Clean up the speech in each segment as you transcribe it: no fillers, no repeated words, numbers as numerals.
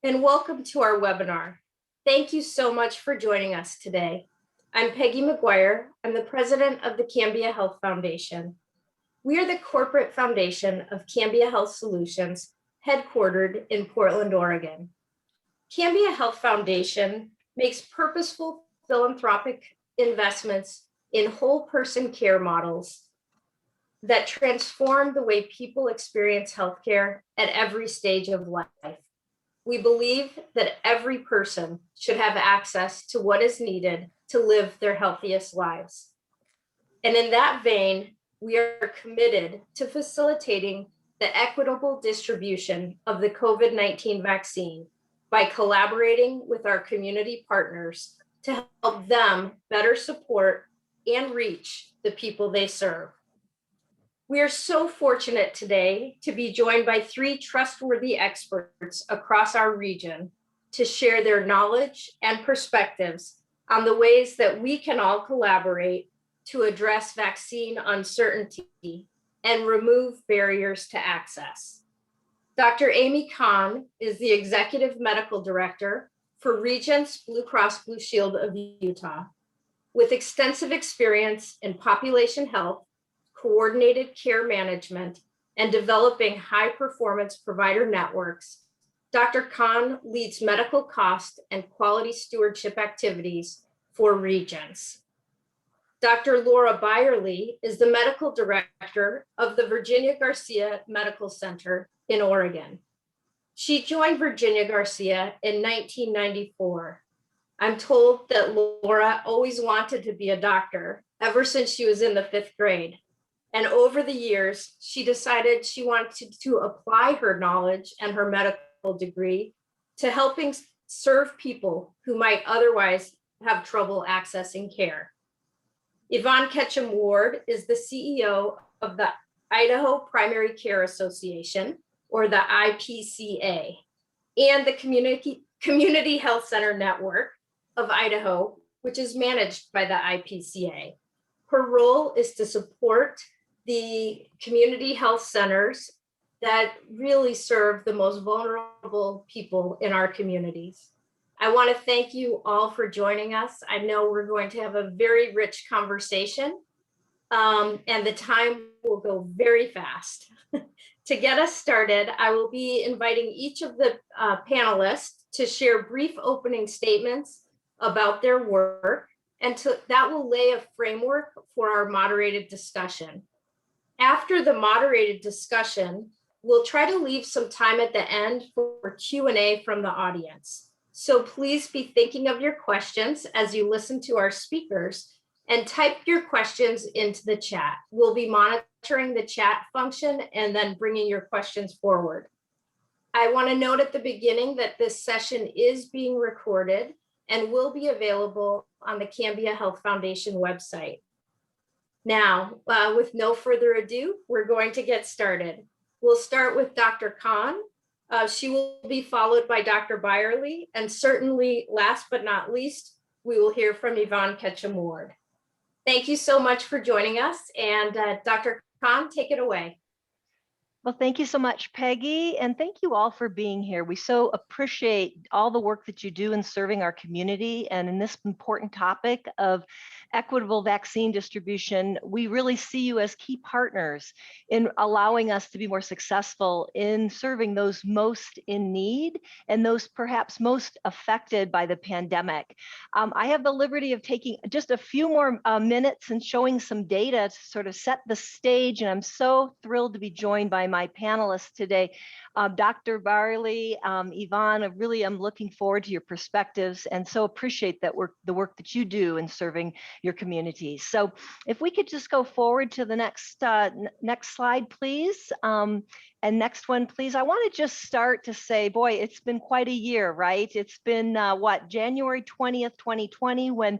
and welcome to our webinar. Thank you so much for joining us today. I'm Peggy McGuire. I'm the president of the Cambia Health Foundation. We are the corporate foundation of Cambia Health Solutions, headquartered in Portland, Oregon. Cambia Health Foundation makes purposeful philanthropic investments in whole person care models that transform the way people experience healthcare at every stage of life. We believe that every person should have access to what is needed to live their healthiest lives. And in that vein, we are committed to facilitating the equitable distribution of the COVID-19 vaccine by collaborating with our community partners to help them better support and reach the people they serve. We are so fortunate today to be joined by three trustworthy experts across our region to share their knowledge and perspectives on the ways that we can all collaborate to address vaccine uncertainty and remove barriers to access. Dr. Amy Kahn is the Executive Medical Director for Regence Blue Cross Blue Shield of Utah. With extensive experience in population health, coordinated care management, and developing high-performance provider networks, Dr. Kahn leads medical cost and quality stewardship activities for Regence. Dr. Laura Byerly is the medical director of the Virginia Garcia Medical Center in Oregon. She joined Virginia Garcia in 1994. I'm told that Laura always wanted to be a doctor ever since she was in the 5th grade. And over the years, she decided she wanted to apply her knowledge and her medical degree to helping serve people who might otherwise have trouble accessing care. Yvonne Ketchum Ward is the CEO of the Idaho Primary Care Association, or the IPCA, and the Community Health Center Network of Idaho, which is managed by the IPCA. Her role is to support the community health centers that really serve the most vulnerable people in our communities. I want to thank you all for joining us. I know we're going to have a very rich conversation, and the time will go very fast. To get us started, I will be inviting each of the panelists to share brief opening statements about their work, and that will lay a framework for our moderated discussion. After the moderated discussion, we'll try to leave some time at the end for Q&A from the audience. So please be thinking of your questions as you listen to our speakers and type your questions into the chat. We'll be monitoring the chat function and then bringing your questions forward. I want to note at the beginning that this session is being recorded and will be available on the Cambia Health Foundation website. Now, with no further ado, we're going to get started. We'll start with Dr. Kahn. She will be followed by Dr. Byerly, and certainly last but not least, we will hear from Yvonne Ketchum Ward. Thank you so much for joining us, and Dr. Kahn, take it away. Well, thank you so much, Peggy, and thank you all for being here. We so appreciate all the work that you do in serving our community, and in this important topic of equitable vaccine distribution, we really see you as key partners in allowing us to be more successful in serving those most in need and those perhaps most affected by the pandemic. I have the liberty of taking just a few more minutes and showing some data to sort of set the stage, and I'm so thrilled to be joined by my panelists today. Dr. Byerly, Yvonne, I'm looking forward to your perspectives and so appreciate that the work that you do in serving your communities. So if we could just go forward to the next slide, please. And next one, please. I want to just start to say, boy, it's been quite a year, right? It's been January 20th, 2020, when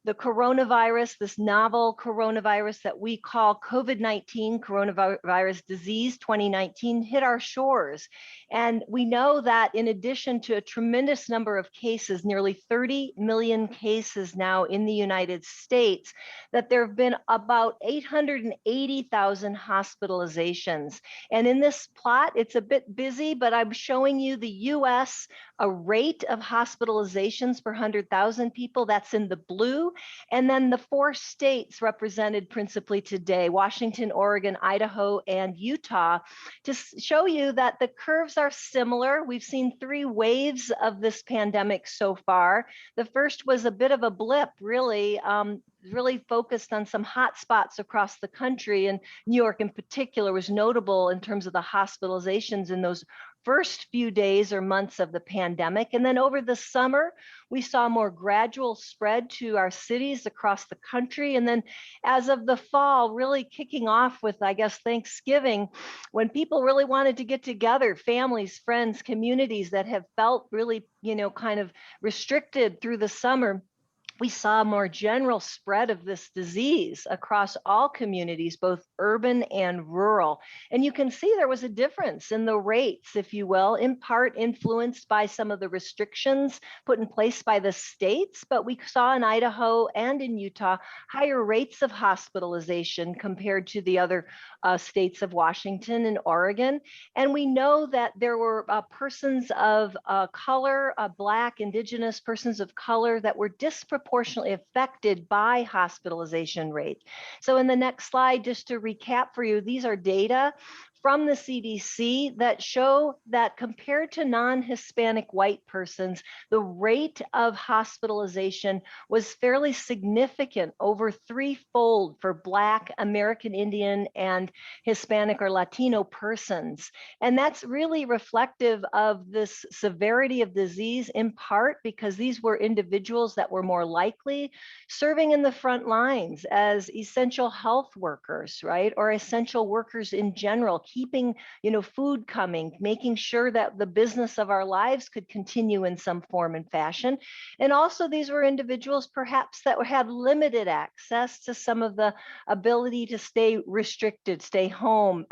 the coronavirus, this novel coronavirus that we call COVID-19, coronavirus disease 2019, hit our shores. And we know that in addition to a tremendous number of cases, nearly 30 million cases now in the United States, that there have been about 880,000 hospitalizations. And in this plot, it's a bit busy, but I'm showing you the US, a rate of hospitalizations per 100,000 people, that's in the blue. And then the 4 states represented principally today, Washington, Oregon, Idaho, and Utah, to show you that the curves are similar. We've seen 3 waves of this pandemic so far. The first was a bit of a blip, really focused on some hot spots across the country, and New York in particular was notable in terms of the hospitalizations in those first few days or months of the pandemic. And then over the summer, we saw more gradual spread to our cities across the country. And then as of the fall, really kicking off with, I guess, Thanksgiving, when people really wanted to get together, families, friends, communities that have felt really, kind of restricted through the summer, we saw a more general spread of this disease across all communities, both urban and rural. And you can see there was a difference in the rates, if you will, in part influenced by some of the restrictions put in place by the states. But we saw in Idaho and in Utah higher rates of hospitalization compared to the other states of Washington and Oregon. And we know that there were persons of color, Black, Indigenous persons of color that were disproportionately affected by hospitalization rate. So in the next slide, just to recap for you, these are data from the CDC that show that compared to non-Hispanic white persons, the rate of hospitalization was fairly significant, over 3-fold for Black, American Indian, and Hispanic or Latino persons. And that's really reflective of this severity of disease, in part because these were individuals that were more likely serving in the front lines as essential health workers, right? Or essential workers in general, keeping, food coming, making sure that the business of our lives could continue in some form and fashion. And also these were individuals perhaps that had limited access to some of the ability to stay restricted, stay home,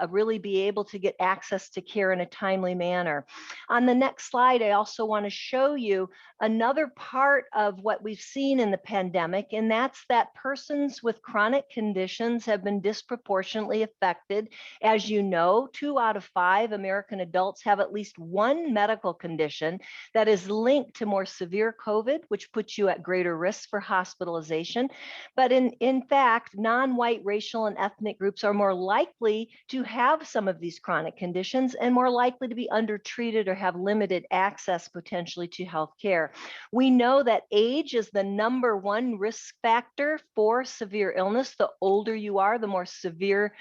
really be able to get access to care in a timely manner. On the next slide, I also want to show you another part of what we've seen in the pandemic, and that's that persons with chronic conditions have been disproportionately affected. As you know, 2 out of 5 American adults have at least one medical condition that is linked to more severe COVID, which puts you at greater risk for hospitalization. But in fact, non-white racial and ethnic groups are more likely to have some of these chronic conditions and more likely to be undertreated or have limited access potentially to health care. We know that age is the #1 risk factor for severe illness. The older you are, the more severe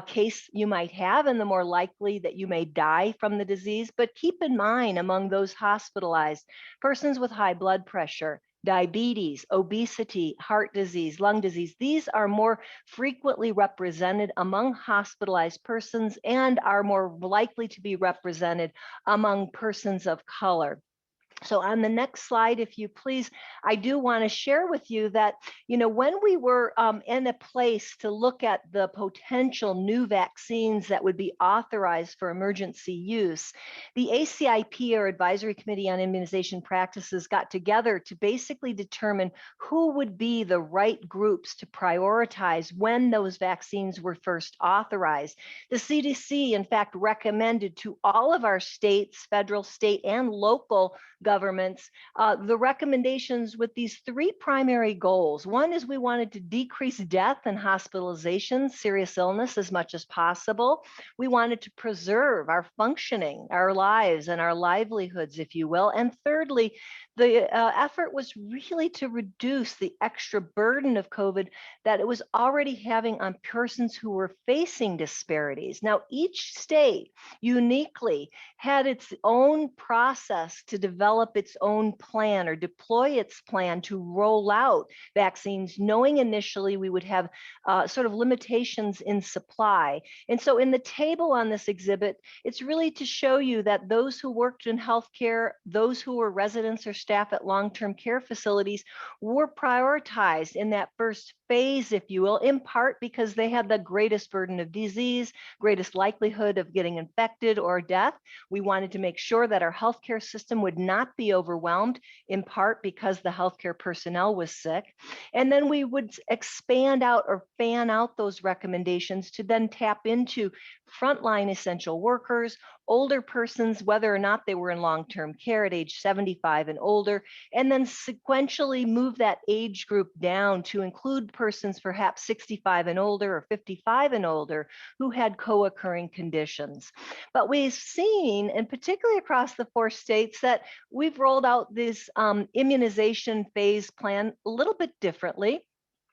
case you might have and the more likely that you may die from the disease. But keep in mind, among those hospitalized, persons with high blood pressure, diabetes, obesity, heart disease, lung disease, these are more frequently represented among hospitalized persons and are more likely to be represented among persons of color. So on the next slide, if you please, I do want to share with you that, when we were in a place to look at the potential new vaccines that would be authorized for emergency use, the ACIP, or Advisory Committee on Immunization Practices, got together to basically determine who would be the right groups to prioritize when those vaccines were first authorized. The CDC, in fact, recommended to all of our states, federal, state, and local governments, the recommendations with these 3 primary goals. One is we wanted to decrease death and hospitalization, serious illness, as much as possible. We wanted to preserve our functioning, our lives, and our livelihoods, if you will. And thirdly, the effort was really to reduce the extra burden of COVID that it was already having on persons who were facing disparities. Now, each state uniquely had its own process to develop its own plan or deploy its plan to roll out vaccines, knowing initially we would have sort of limitations in supply. And so in the table on this exhibit, it's really to show you that those who worked in healthcare, those who were residents or staff at long-term care facilities were prioritized in that first phase, if you will, in part because they had the greatest burden of disease, greatest likelihood of getting infected or death. We wanted to make sure that our healthcare system would not be overwhelmed, in part because the healthcare personnel was sick. And then we would expand out or fan out those recommendations to then tap into frontline essential workers, older persons, whether or not they were in long-term care at age 75 and older, and then sequentially move that age group down to include persons perhaps 65 and older or 55 and older who had co-occurring conditions. But we've seen, and particularly across the 4 states, that we've rolled out this immunization phase plan a little bit differently.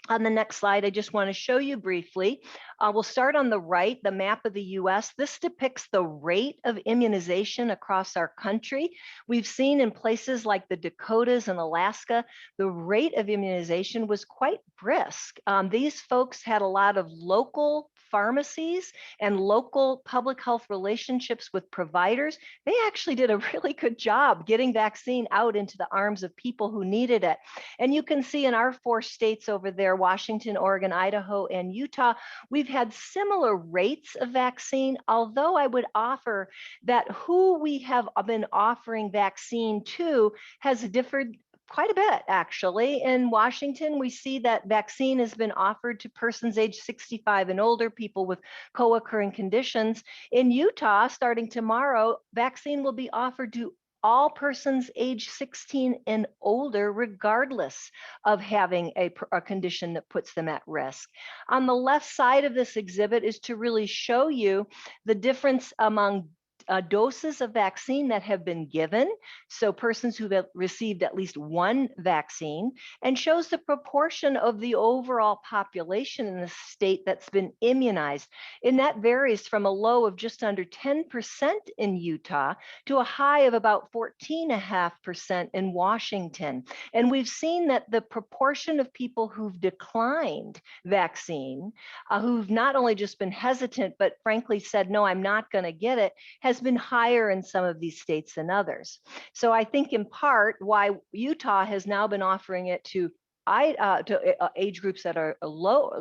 On the next slide, I just want to show you briefly. We'll start on the right, the map of the US. This depicts the rate of immunization across our country. We've seen in places like the Dakotas and Alaska, the rate of immunization was quite brisk. These folks had a lot of local pharmacies and local public health relationships with providers. They actually did a really good job getting vaccine out into the arms of people who needed it. And you can see in our 4 states over there, Washington, Oregon, Idaho, and Utah, we've had similar rates of vaccine, although I would offer that who we have been offering vaccine to has differed quite a bit, actually. In Washington, we see that vaccine has been offered to persons age 65 and older, people with co-occurring conditions. In Utah, starting tomorrow, vaccine will be offered to all persons age 16 and older, regardless of having a condition that puts them at risk. On the left side of this exhibit is to really show you the difference among doses of vaccine that have been given, so persons who have received at least 1 vaccine, and shows the proportion of the overall population in the state that's been immunized. And that varies from a low of just under 10% in Utah to a high of about 14.5% in Washington. And we've seen that the proportion of people who've declined vaccine, who've not only just been hesitant, but frankly said, no, I'm not going to get it, has been higher in some of these states than others. So I think in part why Utah has now been offering it to age groups that are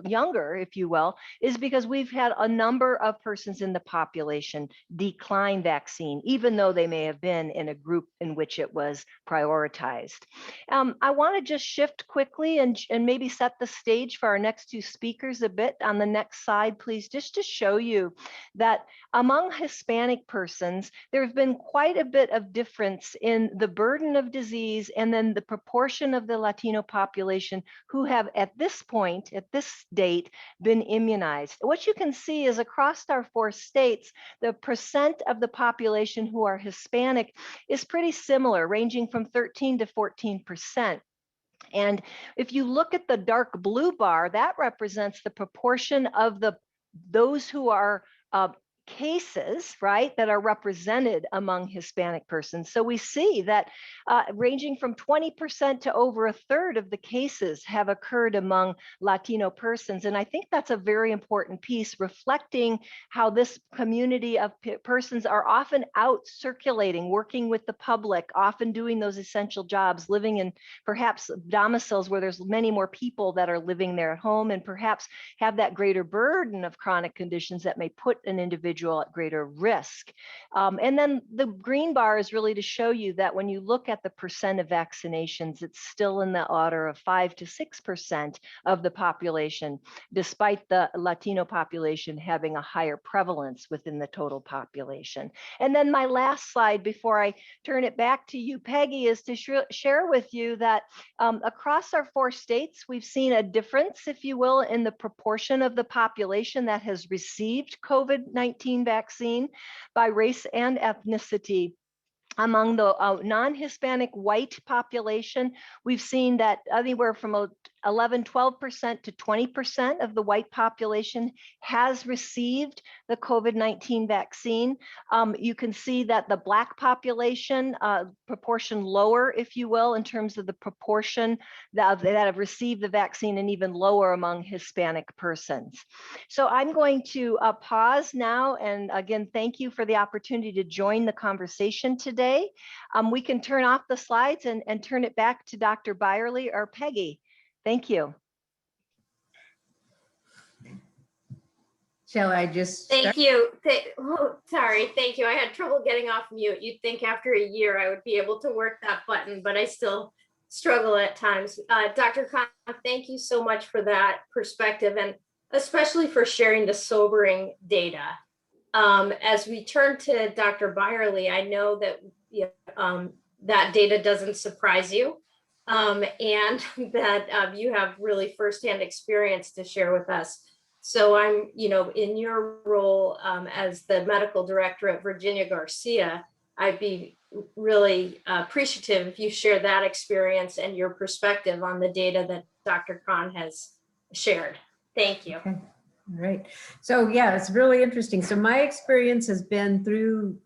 younger, if you will, is because we've had a number of persons in the population decline vaccine, even though they may have been in a group in which it was prioritized. I want to just shift quickly and maybe set the stage for our next 2 speakers a bit. On the next slide, please, just to show you that among Hispanic persons, there have been quite a bit of difference in the burden of disease and then the proportion of the Latino population who have at this point, at this date, been immunized. What you can see is across our 4 states, the percent of the population who are Hispanic is pretty similar, ranging from 13 to 14%. And if you look at the dark blue bar, that represents the proportion of those who are cases, right, that are represented among Hispanic persons. So we see that ranging from 20% to over 1/3 of the cases have occurred among Latino persons. And I think that's a very important piece, reflecting how this community of persons are often out circulating, working with the public, often doing those essential jobs, living in perhaps domiciles where there's many more people that are living there at home, and perhaps have that greater burden of chronic conditions that may put an individual at greater risk. And then the green bar is really to show you that when you look at the percent of vaccinations, it's still in the order of 5 to 6% of the population, despite the Latino population having a higher prevalence within the total population. And then my last slide before I turn it back to you, Peggy, is to share with you that across our 4 states, we've seen a difference, if you will, in the proportion of the population that has received COVID-19 vaccine by race and ethnicity. Among the non-Hispanic white population, we've seen that anywhere from 12% to 20% of the white population has received the COVID-19 vaccine. You can see that the Black population, proportion lower, if you will, in terms of the proportion that have received the vaccine, and even lower among Hispanic persons. So I'm going to pause now, and again, thank you for the opportunity to join the conversation today. We can turn off the slides and turn it back to Dr. Byerly or Peggy. Thank you. Shall I just start? Thank you. Sorry, thank you. I had trouble getting off mute. You'd think after a year I would be able to work that button, but I still struggle at times. Dr. Khan, thank you so much for that perspective, and especially for sharing the sobering data. As we turn to Dr. Byerly, I know that that data doesn't surprise you, and that you have really firsthand experience to share with us. So I'm, in your role as the medical director at Virginia Garcia, I'd be really appreciative if you share that experience and your perspective on the data that Dr. Khan has shared. Thank you. Okay. All right. So yeah, it's really interesting. So my experience has been through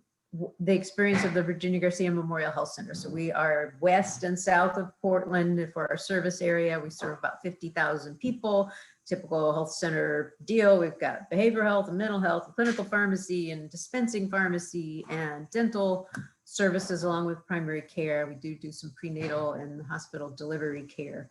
the experience of the Virginia Garcia Memorial Health Center. So we are west and south of Portland for our service area. We serve about 50,000 people. Typical health center deal. We've got behavioral health and mental health, clinical pharmacy and dispensing pharmacy and dental services along with primary care. We do some prenatal and hospital delivery care.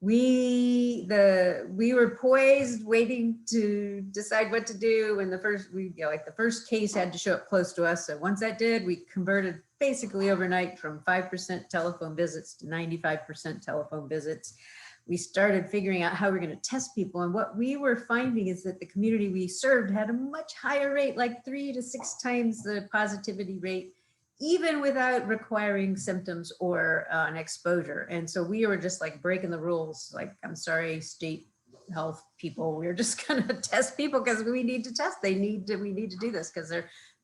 We were poised, waiting to decide what to do. And the first case had to show up close to us. So once that did, we converted basically overnight from 5% telephone visits to 95% telephone visits. We started figuring out how we're going to test people. And what we were finding is that the community we served had a much higher rate, like 3 to 6 times the positivity rate, even without requiring symptoms or an exposure. And so we were just like breaking the rules. Like, I'm sorry, state health people, we're just going to test people because we need to test. We need to do this because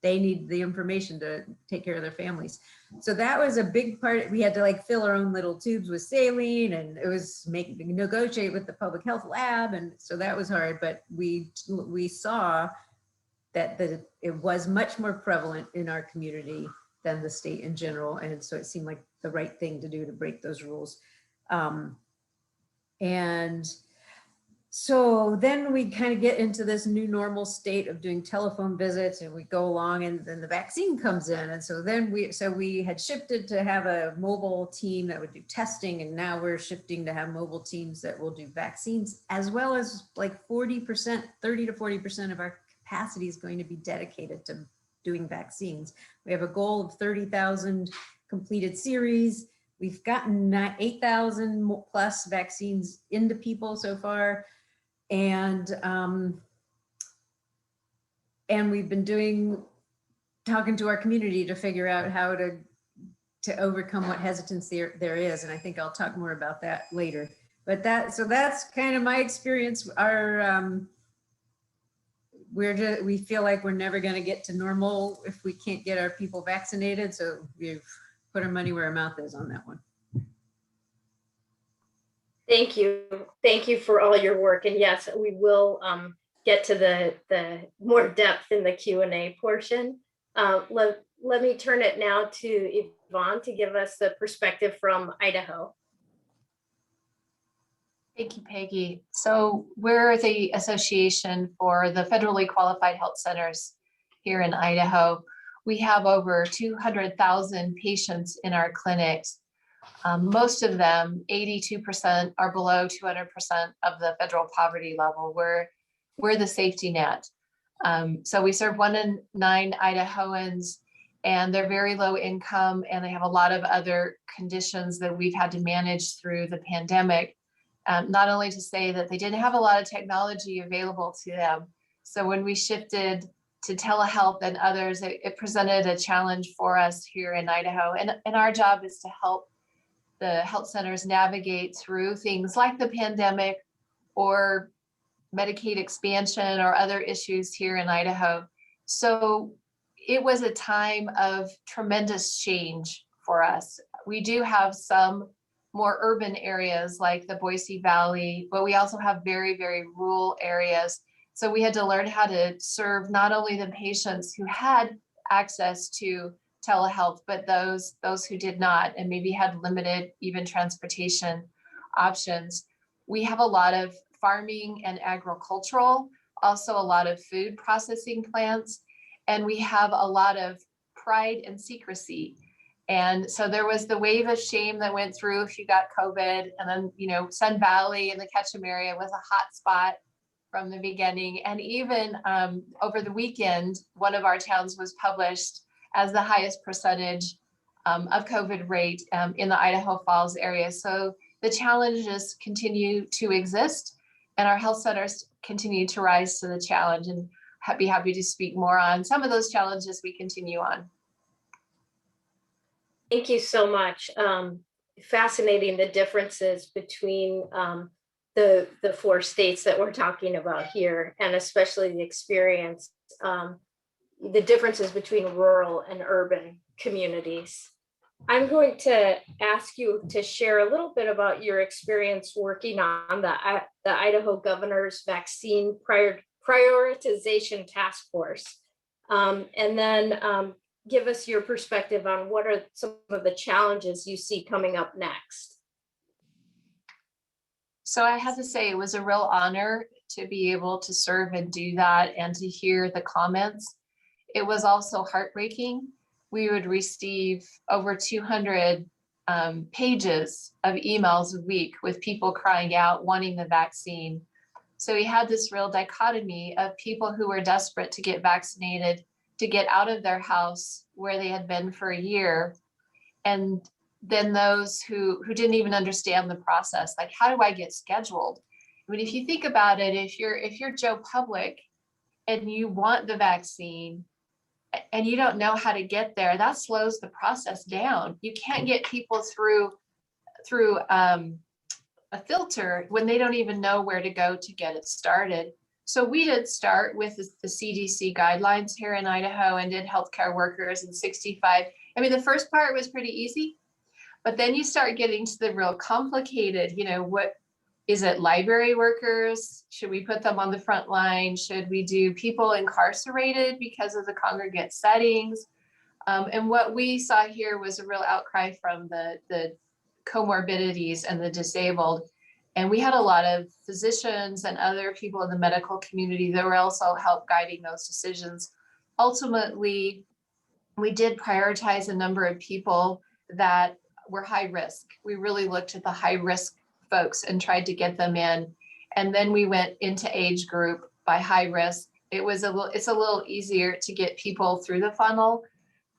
they need the information to take care of their families. So that was a big part. We had to like fill our own little tubes with saline, and it was negotiate with the public health lab. And so that was hard, but we saw that it was much more prevalent in our community than the state in general. And so it seemed like the right thing to do to break those rules. And so then we kind of get into this new normal state of doing telephone visits, and we go along, and then the vaccine comes in. And so then we had shifted to have a mobile team that would do testing. And now we're shifting to have mobile teams that will do vaccines, as well as like 40%, 30 to 40% of our capacity is going to be dedicated to doing vaccines. We have a goal of 30,000 completed series. We've gotten 8,000 plus vaccines into people so far. And we've been talking to our community to figure out how to overcome what hesitance there is. And I think I'll talk more about that later. But so that's kind of my experience. We feel like we're never going to get to normal if we can't get our people vaccinated. So we've put our money where our mouth is on that one. Thank you. Thank you for all your work. And yes, we will get to the more depth in the Q&A portion. Let me turn it now to Yvonne to give us the perspective from Idaho. Thank you, Peggy. So we're the Association for the Federally Qualified Health Centers here in Idaho. We have over 200,000 patients in our clinics. Most of them, 82%, are below 200% of the federal poverty level. We're the safety net. So we serve 1 in 9 Idahoans, and they're very low income, and they have a lot of other conditions that we've had to manage through the pandemic. Not only to say that they didn't have a lot of technology available to them. So when we shifted to telehealth and others, it presented a challenge for us here in Idaho. And our job is to help the health centers navigate through things like the pandemic or Medicaid expansion or other issues here in Idaho. So it was a time of tremendous change for us. We do have some more urban areas like the Boise Valley, but we also have very, very rural areas. So we had to learn how to serve not only the patients who had access to telehealth, but those who did not and maybe had limited even transportation options. We have a lot of farming and agricultural, also a lot of food processing plants, and we have a lot of pride and secrecy. And so there was the wave of shame that went through if you got COVID, and then, you know, Sun Valley and the Ketchum area was a hot spot from the beginning. And even over the weekend, one of our towns was published as the highest percentage of COVID rate in the Idaho Falls area. So the challenges continue to exist, and our health centers continue to rise to the challenge, and be happy to speak more on some of those challenges we continue on. Thank you so much. Fascinating, the differences between the 4 states that we're talking about here, and especially the experience, the differences between rural and urban communities. I'm going to ask you to share a little bit about your experience working on the Idaho Governor's Vaccine Prioritization Task Force, and then give us your perspective on what are some of the challenges you see coming up next. So I have to say, it was a real honor to be able to serve and do that, and to hear the comments. It was also heartbreaking. We would receive over 200 pages of emails a week with people crying out, wanting the vaccine. So we had this real dichotomy of people who were desperate to get vaccinated, to get out of their house where they had been for a year, and then those who didn't even understand the process. Like, how do I get scheduled? I mean, if you think about it, if you're Joe Public and you want the vaccine and you don't know how to get there, that slows the process down. You can't get people through a filter when they don't even know where to go to get it started. So we did start with the CDC guidelines here in Idaho, and did healthcare workers and 65. I mean, the first part was pretty easy, but then you start getting to the real complicated, you know, what is it? Library workers? Should we put them on the front line? Should we do people incarcerated because of the congregate settings? And what we saw here was a real outcry from the comorbidities and the disabled. And we had a lot of physicians and other people in the medical community that were also help guiding those decisions. Ultimately, we did prioritize a number of people that were high risk. We really looked at the high risk folks and tried to get them in. And then we went into age group by high risk. It's a little easier to get people through the funnel.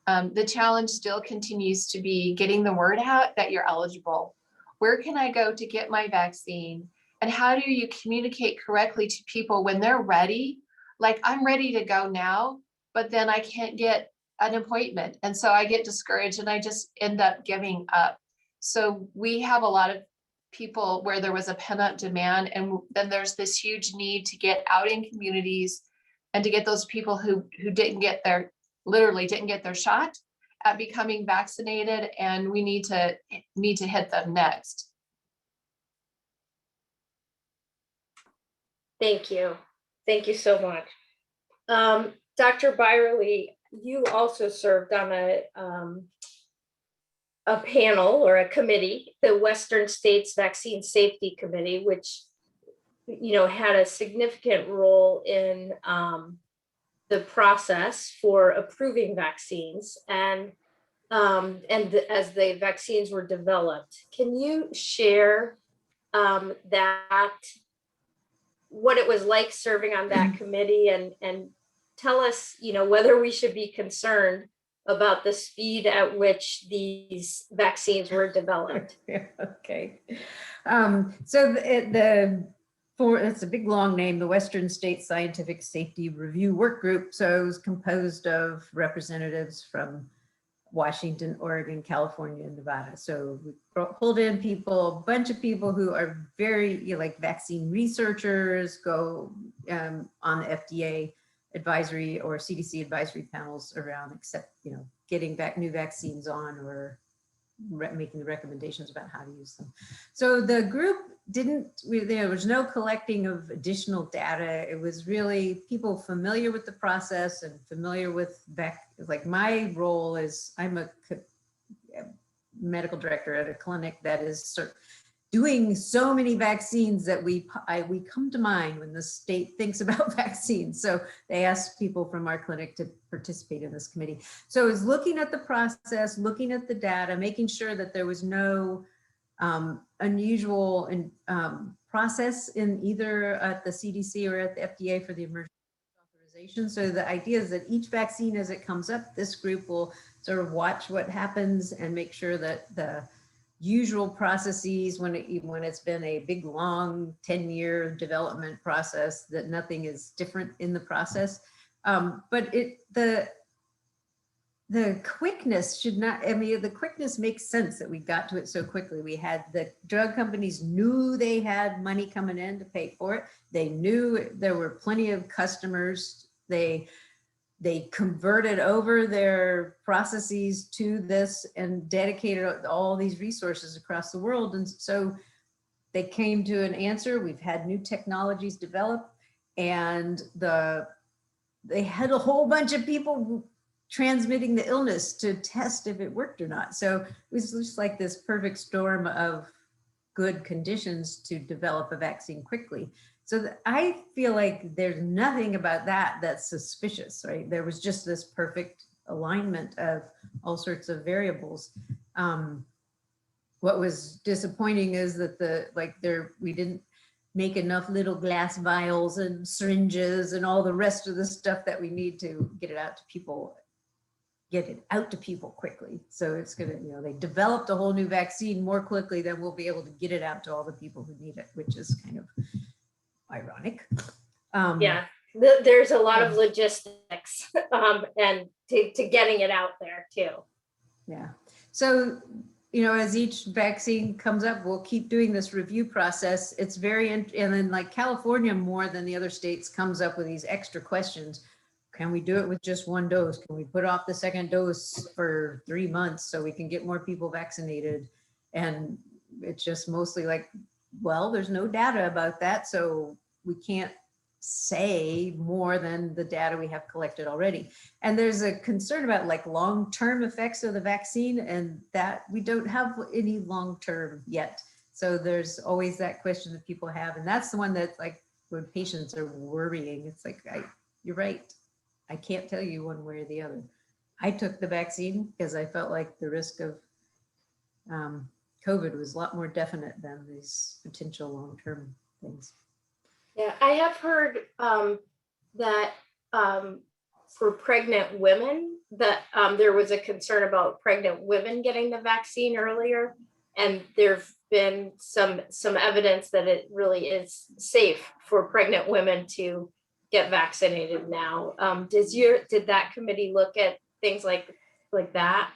The challenge still continues to be getting the word out that you're eligible. Where can I go to get my vaccine? And how do you communicate correctly to people when they're ready? Like, I'm ready to go now, but then I can't get an appointment. And so I get discouraged and I just end up giving up. So we have a lot of people where there was a pent-up demand, and then there's this huge need to get out in communities and to get those people who literally didn't get their shot at becoming vaccinated, and we need to hit them next. Thank you. Thank you so much. Dr. Byerly, you also served on a panel or a committee, the Western States Vaccine Safety Committee, which, you know, had a significant role in the process for approving vaccines and as the vaccines were developed. Can you share that, what it was like serving on that committee, and tell us, you know, whether we should be concerned about the speed at which these vaccines were developed? Okay. So it's a big long name, the Western States Scientific Safety Review Work Group. So it was composed of representatives from Washington, Oregon, California, and Nevada. So we pulled in a bunch of people who are very, you know, like vaccine researchers, go on the FDA advisory or CDC advisory panels around, except, you know, getting back new vaccines on, or making the recommendations about how to use them. So the group there was no collecting of additional data. It was really people familiar with the process and familiar with like my role is I'm a medical director at a clinic that is doing so many vaccines that we come to mind when the state thinks about vaccines. So they asked people from our clinic to participate in this committee. So it's looking at the process, looking at the data, making sure that there was no unusual process in either at the CDC or at the FDA for the emergency authorization. So the idea is that each vaccine as it comes up, this group will sort of watch what happens and make sure that the usual processes when it's been a big, long 10-year development process, that nothing is different in the process. But the quickness should not, I mean, the quickness makes sense that we got to it so quickly. We had the drug companies knew they had money coming in to pay for it. They knew there were plenty of customers. They converted over their processes to this and dedicated all these resources across the world. And so they came to an answer. We've had new technologies develop, and they had a whole bunch of people transmitting the illness to test if it worked or not. So it was just like this perfect storm of good conditions to develop a vaccine quickly. So I feel like there's nothing about that that's suspicious, right? There was just this perfect alignment of all sorts of variables. What was disappointing is that we didn't make enough little glass vials and syringes and all the rest of the stuff that we need to get it out to people quickly. So it's gonna, they developed a whole new vaccine more quickly than we'll be able to get it out to all the people who need it, which is kind of ironic. Yeah, there's a lot of logistics and to getting it out there too. Yeah. So, as each vaccine comes up, we'll keep doing this review process. It's and then like California more than the other states comes up with these extra questions. Can we do it with just one dose? Can we put off the second dose for 3 months so we can get more people vaccinated? And it's just mostly like, well, there's no data about that, so we can't say more than the data we have collected already. And there's a concern about like long-term effects of the vaccine, and that we don't have any long-term yet. So there's always that question that people have. And that's the one that's like when patients are worrying, it's like, you're right. I can't tell you one way or the other. I took the vaccine because I felt like the risk of COVID was a lot more definite than these potential long-term things. Yeah, I have heard that for pregnant women, that there was a concern about pregnant women getting the vaccine earlier, and there've been some evidence that it really is safe for pregnant women to get vaccinated now. Did that committee look at things like that?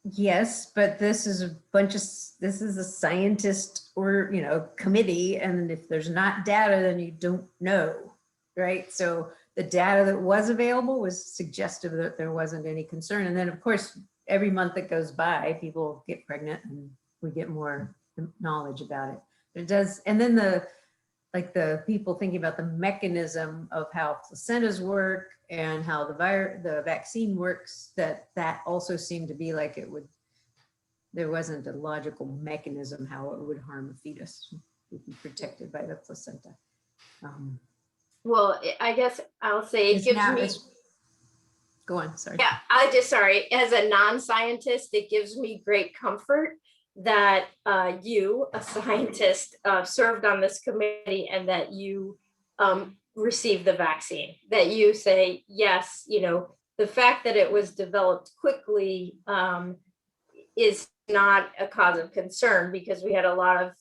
Yes, but this is a scientist or, committee. And if there's not data, then you don't know, right? So the data that was available was suggestive that there wasn't any concern. And then of course, every month that goes by, people get pregnant and we get more knowledge about it. It does. And then the people thinking about the mechanism of how placentas work and how the vaccine works, that also seemed to be like there wasn't a logical mechanism how it would harm a fetus, would be protected by the placenta. Well, I guess I'll say it gives me. Go on, sorry. Yeah, sorry. As a non-scientist, it gives me great comfort that you, a scientist, served on this committee, and that you received the vaccine, that you say, yes, the fact that it was developed quickly is not a cause of concern, because we had a lot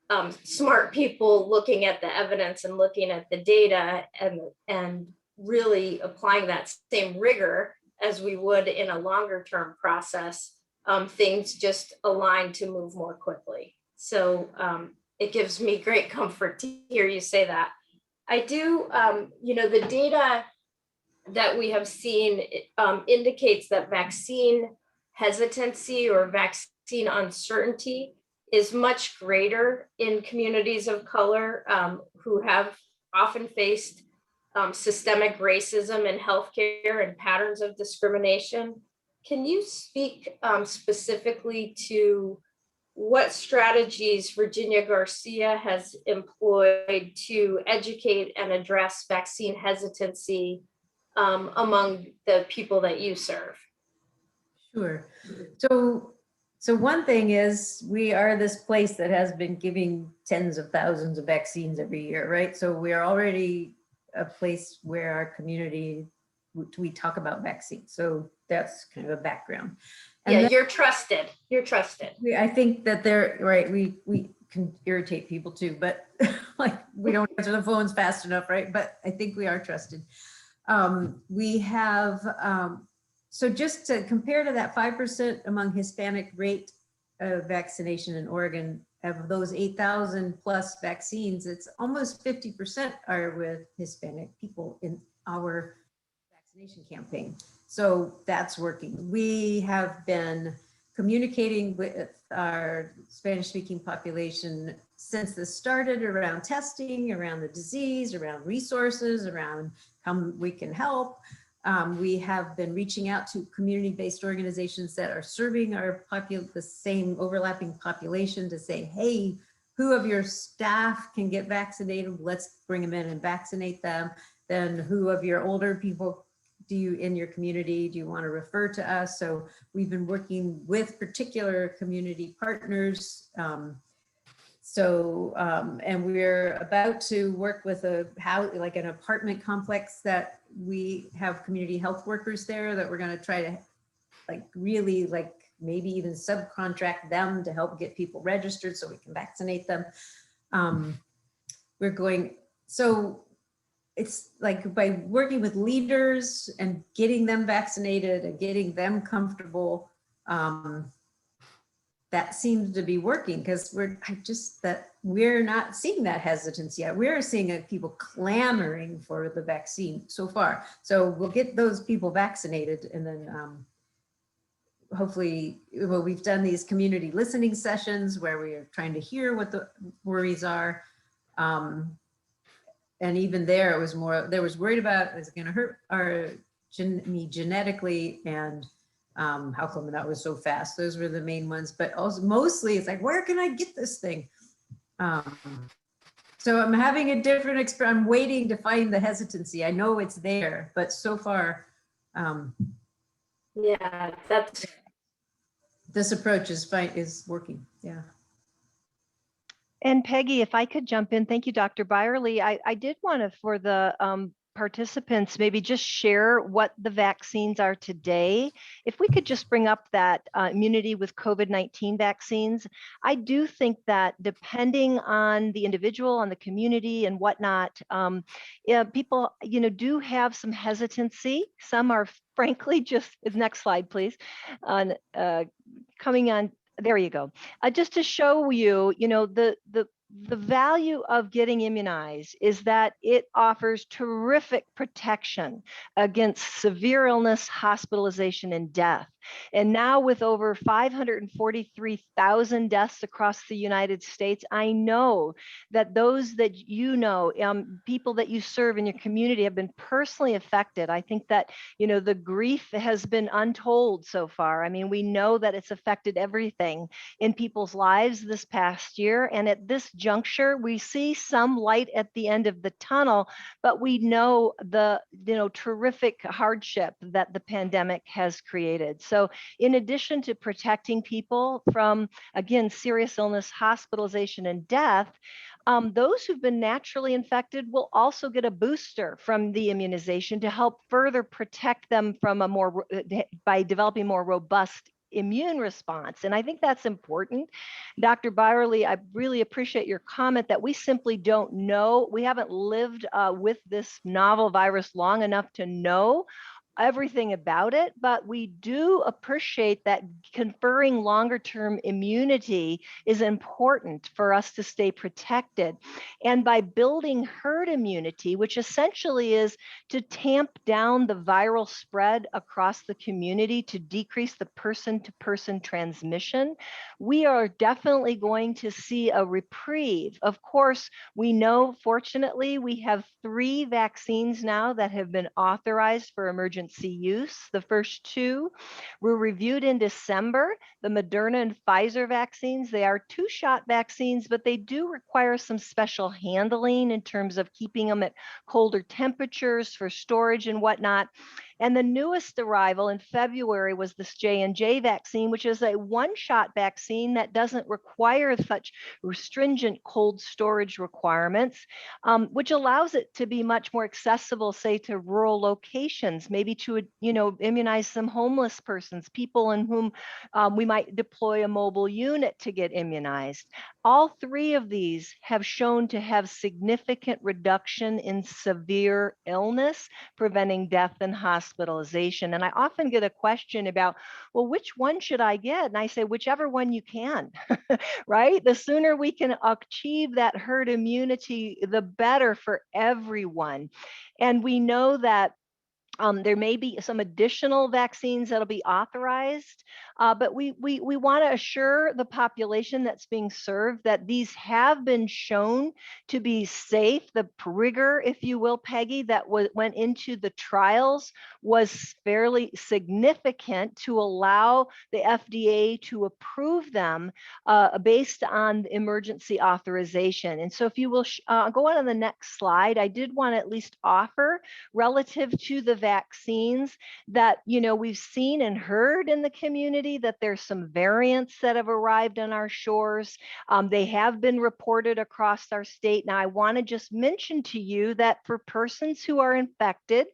of smart people looking at the evidence and looking at the data and really applying that same rigor as we would in a longer term process. Things just align to move more quickly. So it gives me great comfort to hear you say that. I do, the data that we have seen indicates that vaccine hesitancy or vaccine vaccine uncertainty is much greater in communities of color who have often faced systemic racism in healthcare and patterns of discrimination. Can you speak specifically to what strategies Virginia Garcia has employed to educate and address vaccine hesitancy among the people that you serve? Sure. So one thing is we are this place that has been giving tens of thousands of vaccines every year, right? So we are already a place where our community, we talk about vaccines. So that's kind of a background. And Yeah, then you're trusted. You're trusted. I think that they're right. We can irritate people too, but like we don't answer the phones fast enough, right? But I think we are trusted. We have, so just to compare to that 5% among Hispanic rate of vaccination in Oregon, of those 8,000 plus vaccines, it's almost 50% are with Hispanic people in our vaccination campaign. So that's working. We have been communicating with our Spanish speaking population since this started around testing, around the disease, around resources, around how we can help. We have been reaching out to community-based organizations that are serving the same overlapping population to say, hey, who of your staff can get vaccinated? Let's bring them in and vaccinate them. Then who of your older people in your community do you want to refer to us? So we've been working with particular community partners. And we're about to work with like an apartment complex that we have community health workers there that we're going to try to really maybe even subcontract them to help get people registered so we can vaccinate them. So it's like by working with leaders and getting them vaccinated and getting them comfortable, that seems to be working because we're not seeing that hesitance yet. We're seeing people clamoring for the vaccine so far. So we'll get those people vaccinated and then hopefully, we've done these community listening sessions where we are trying to hear what the worries are. And even there was worried about, is it going to hurt me genetically, and how come that was so fast? Those were the main ones, but also mostly it's like, where can I get this thing? So I'm having a different experience. I'm waiting to find the hesitancy. I know it's there, but so far, Yeah, this approach is working. Yeah. And Peggy, if I could jump in, thank you, Dr. Byerly. I did want to, for the participants, maybe just share what the vaccines are today. If we could just bring up that immunity with COVID-19 vaccines, I do think that depending on the individual, on the community and whatnot, people, do have some hesitancy. Some are frankly just, next slide, please, coming on. There you go. Just to show you, the value of getting immunized is that it offers terrific protection against severe illness, hospitalization, and death. And now with over 543,000 deaths across the United States, I know that those that people that you serve in your community have been personally affected. I think that, the grief has been untold so far. I mean, we know that it's affected everything in people's lives this past year. And at this juncture, we see some light at the end of the tunnel, but we know the, terrific hardship that the pandemic has created. So in addition to protecting people from, again, serious illness, hospitalization, and death, those who've been naturally infected will also get a booster from the immunization to help further protect them from by developing more robust immune response. And I think that's important. Dr. Byerly, I really appreciate your comment that we simply don't know. We haven't lived with this novel virus long enough to know everything about it, but we do appreciate that conferring longer term immunity is important for us to stay protected. And by building herd immunity, which essentially is to tamp down the viral spread across the community to decrease the person-to-person transmission, we are definitely going to see a reprieve. Of course, we know, fortunately, we have 3 vaccines now that have been authorized for emergency use. The first 2 were reviewed in December. The Moderna and Pfizer vaccines, they are 2-shot vaccines, but they do require some special handling in terms of keeping them at colder temperatures for storage and whatnot. And the newest arrival in February was this J&J vaccine, which is a 1-shot vaccine that doesn't require such stringent cold storage requirements, which allows it to be much more accessible, say, to rural locations, maybe to, immunize some homeless persons, people in whom we might deploy a mobile unit to get immunized. All 3 of these have shown to have significant reduction in severe illness, preventing death and hospitalization. And I often get a question about, well, which one should I get? And I say, whichever one you can, right? The sooner we can achieve that herd immunity, the better for everyone. And we know that there may be some additional vaccines that'll be authorized, but we want to assure the population that's being served that these have been shown to be safe. The rigor, if you will, Peggy, that went into the trials was fairly significant to allow the FDA to approve them based on emergency authorization. And so if you will go on to the next slide, I did want to at least offer relative to the vaccines that, we've seen and heard in the community that there's some variants that have arrived on our shores. They have been reported across our state. Now, I want to just mention to you that for persons who are infected,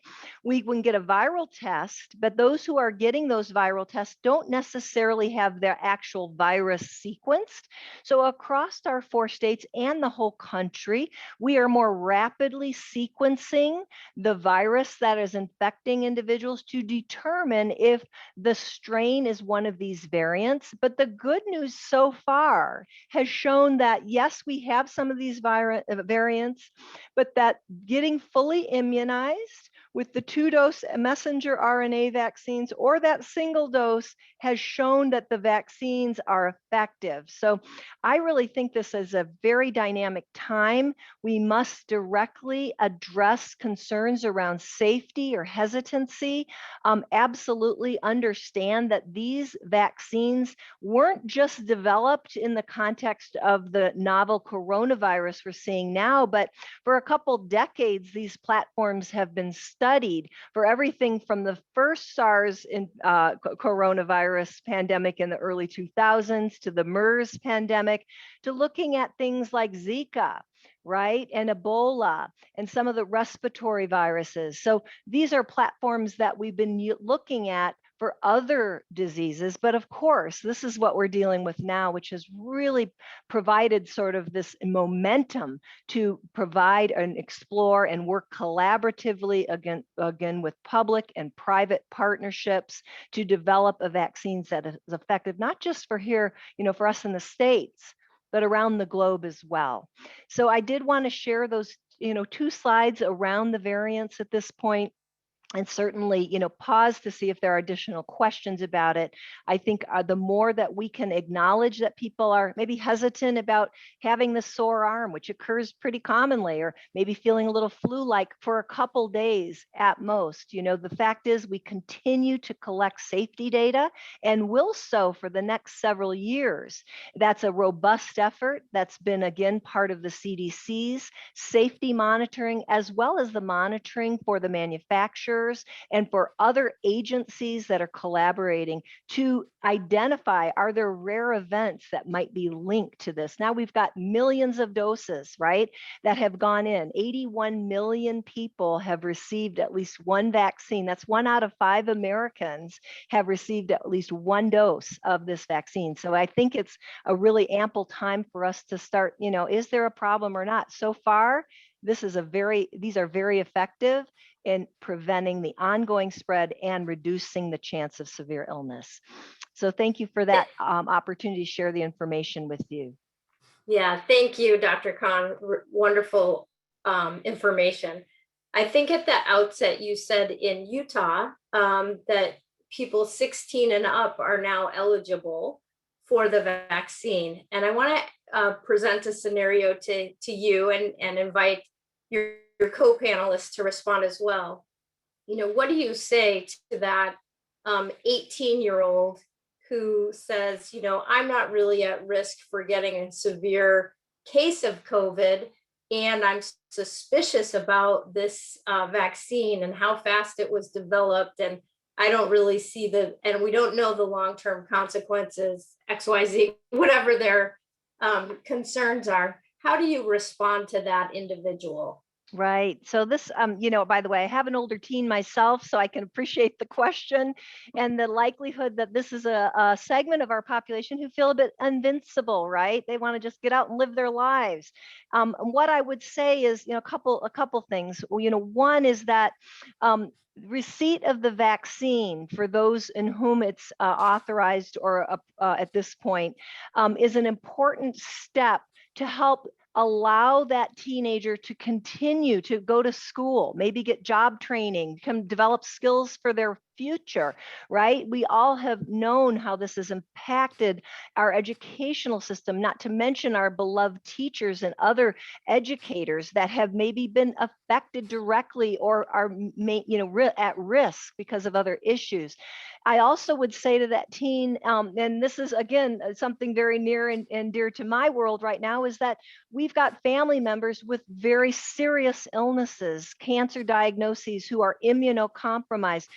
we can get a viral test, but those who are getting those viral tests don't necessarily have their actual virus sequenced. So across our 4 states and the whole country, we are more rapidly sequencing the virus that is infecting individuals to determine if the strain is one of these variants. But the good news so far has shown that, yes, we have some of these variants, but that getting fully immunized with the 2-dose messenger RNA vaccines or that single dose has shown that the vaccines are effective. So I really think this is a very dynamic time. We must directly address concerns around safety or hesitancy. Absolutely understand that these vaccines weren't just developed in the context of the novel coronavirus we're seeing now, but for a couple decades, these platforms have been studied for everything from the first SARS coronavirus pandemic in the early 2000s to the MERS pandemic, to looking at things like Zika, right? And Ebola and some of the respiratory viruses. So these are platforms that we've been looking at for other diseases. But of course, this is what we're dealing with now, which has really provided sort of this momentum to provide and explore and work collaboratively again with public and private partnerships to develop a vaccine that is effective, not just for here, for us in the States, but around the globe as well. So I did want to share those, 2 slides around the variants at this point. And certainly, pause to see if there are additional questions about it. I think the more that we can acknowledge that people are maybe hesitant about having the sore arm, which occurs pretty commonly, or maybe feeling a little flu-like for a couple days at most. The fact is we continue to collect safety data and will so for the next several years. That's a robust effort that's been, again, part of the CDC's safety monitoring, as well as the monitoring for the manufacturers and for other agencies that are collaborating to identify, are there rare events that might be linked to this? Now we've got millions of doses, right, that have gone in. 81 million people have received at least one vaccine. That's 1 out of 5 Americans have received at least 1 dose of this vaccine. So I think it's a really ample time for us to start, is there a problem or not? So far, these are very effective in preventing the ongoing spread and reducing the chance of severe illness. So thank you for that opportunity to share the information with you. Yeah, thank you, Dr. Khan. Wonderful information. I think at the outset you said in Utah that people 16 and up are now eligible for the vaccine. And I want to present a scenario to you and invite your co-panelists to respond as well. You know, what do you say to that 18-year-old who says, you know, I'm not really at risk for getting a severe case of COVID, and I'm suspicious about this vaccine and how fast it was developed, and I don't really see and we don't know the long-term consequences, XYZ, whatever their concerns are. How do you respond to that individual? Right. So this, by the way, I have an older teen myself, so I can appreciate the question and the likelihood that this is a segment of our population who feel a bit invincible, right? They want to just get out and live their lives. What I would say is, a couple things. One is that receipt of the vaccine for those in whom it's authorized or at this point is an important step to help allow that teenager to continue to go to school, maybe get job training, develop skills for their future, right? We all have known how this has impacted our educational system, not to mention our beloved teachers and other educators that have maybe been affected directly or are at risk because of other issues. I also would say to that teen, and this is again something very near and dear to my world right now, is that we've got family members with very serious illnesses, cancer diagnoses, who are immunocompromised.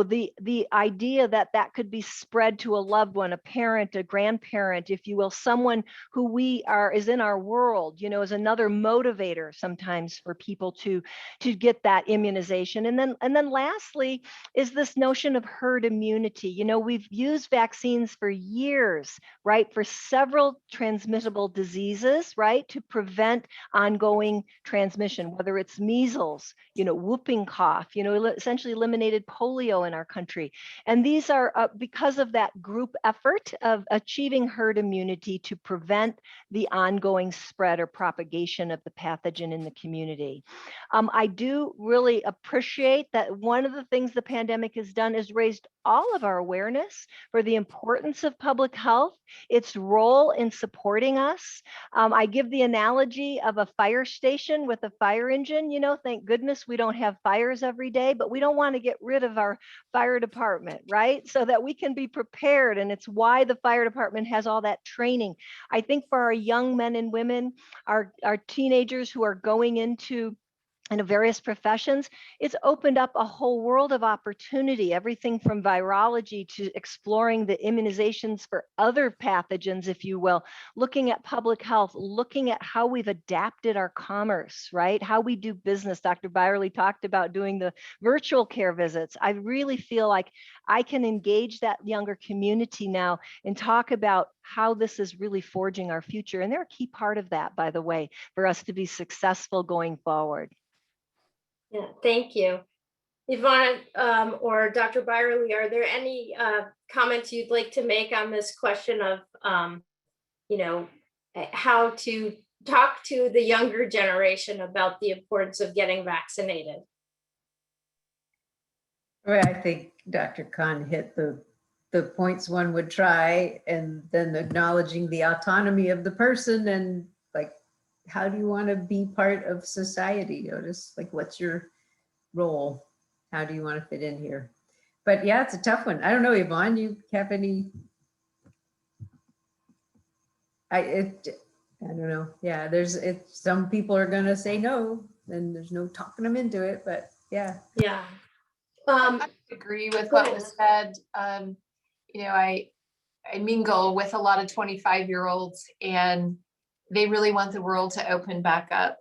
The idea that could be spread to a loved one, a parent, a grandparent, if you will, someone who is in our world, is another motivator sometimes for people to get that immunization. And then lastly is this notion of herd immunity. We've used vaccines for years, right, for several transmissible diseases, right, to prevent ongoing transmission, whether it's measles, whooping cough, essentially eliminated polio in our country. And these are because of that group effort of achieving herd immunity to prevent the ongoing spread or propagation of the pathogen in the community. I do really appreciate that one of the things the pandemic has done is raised all of our awareness for the importance of public health, its role in supporting us. I give the analogy of a fire station with a fire engine. Thank goodness we don't have fires every day, but we don't want to get rid of our fire department, right? So that we can be prepared. And it's why the fire department has all that training. I think for our young men and women, our teenagers who are going into various professions, it's opened up a whole world of opportunity, everything from virology to exploring the immunizations for other pathogens, if you will, looking at public health, looking at how we've adapted our commerce, right? How we do business. Dr. Byerly talked about doing the virtual care visits. I really feel like I can engage that younger community now and talk about how this is really forging our future. And they're a key part of that, by the way, for us to be successful going forward. Yeah, thank you. Yvonne or Dr. Byerly, are there any comments you'd like to make on this question of, how to talk to the younger generation about the importance of getting vaccinated? Well, I think Dr. Khan hit the points one would try, and then acknowledging the autonomy of the person and like, how do you want to be part of society? Just like, what's your role? How do you want to fit in here? But yeah, it's a tough one. I don't know, Yvonne, you have any? I don't know. Yeah, some people are going to say no, and there's no talking them into it, but yeah. Yeah. I agree with what was said. I mingle with a lot of 25-year-olds, and they really want the world to open back up.